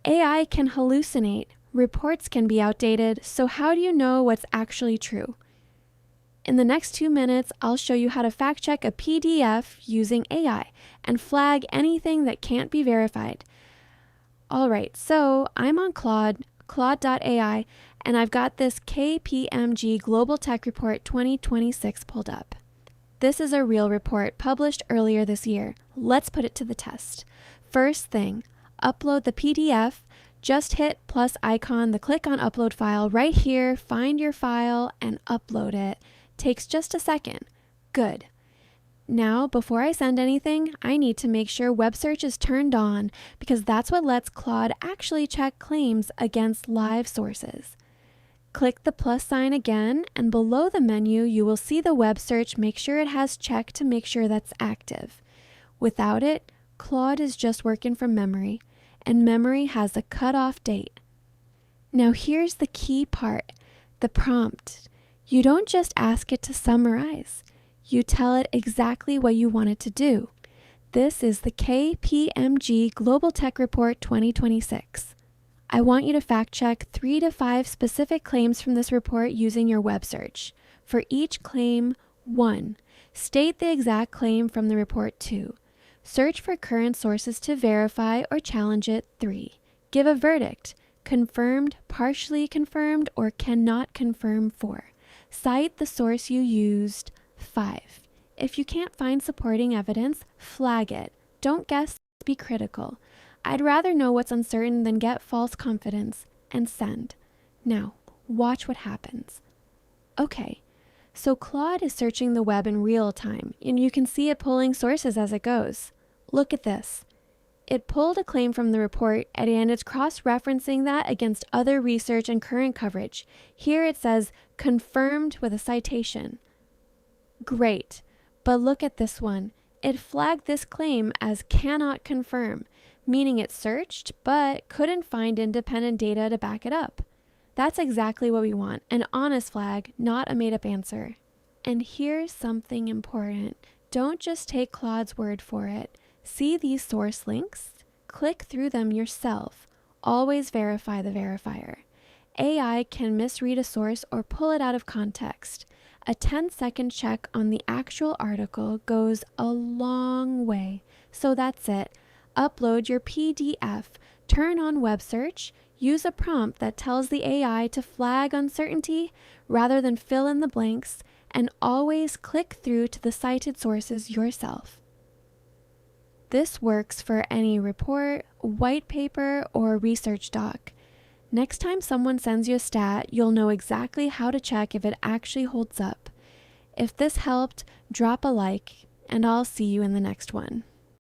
AI can hallucinate, reports can be outdated, so how do you know what's actually true? In the next 2 minutes, I'll show you how to fact check a PDF using AI and flag anything that can't be verified. Alright, so I'm on Claude, Claude.ai, and I've got this KPMG Global Tech Report 2026 pulled up. This is a real report published earlier this year. Let's put it to the test. First thing, upload the PDF. Just hit plus icon, the click on upload file right here, find your file and upload it. Takes just a second. Good. Now, before I send anything, I need to make sure web search is turned on because that's what lets Claude actually check claims against live sources. Click the plus sign again, and below the menu, you will see the web search. Make sure it has checked to make sure that's active. Without it, Claude is just working from memory, and memory has a cutoff date. Now here's the key part, the prompt. You don't just ask it to summarize. You tell it exactly what you want it to do. This is the KPMG Global Tech Report 2026. I want you to fact check 3 to 5 specific claims from this report using your web search. For each claim, 1. State the exact claim from the report. 2. Search for current sources to verify or challenge it. 3. Give a verdict, confirmed, partially confirmed, or cannot confirm. 4. Cite the source you used. 5. If you can't find supporting evidence, flag it. Don't guess, be critical. I'd rather know what's uncertain than get false confidence, and send. Now, watch what happens. Okay, so Claude is searching the web in real time, and you can see it pulling sources as it goes. Look at this. It pulled a claim from the report, and it's cross-referencing that against other research and current coverage. Here it says, confirmed with a citation. Great, but look at this one. It flagged this claim as cannot confirm, meaning it searched but couldn't find independent data to back it up. That's exactly what we want, an honest flag, not a made-up answer. And here's something important. Don't just take Claude's word for it. See these source links? Click through them yourself. Always verify the verifier. AI can misread a source or pull it out of context. A 10-second check on the actual article goes a long way. So that's it. Upload your PDF, turn on web search, use a prompt that tells the AI to flag uncertainty rather than fill in the blanks, and always click through to the cited sources yourself. This works for any report, white paper, or research doc. Next time someone sends you a stat, you'll know exactly how to check if it actually holds up. If this helped, drop a like, and I'll see you in the next one.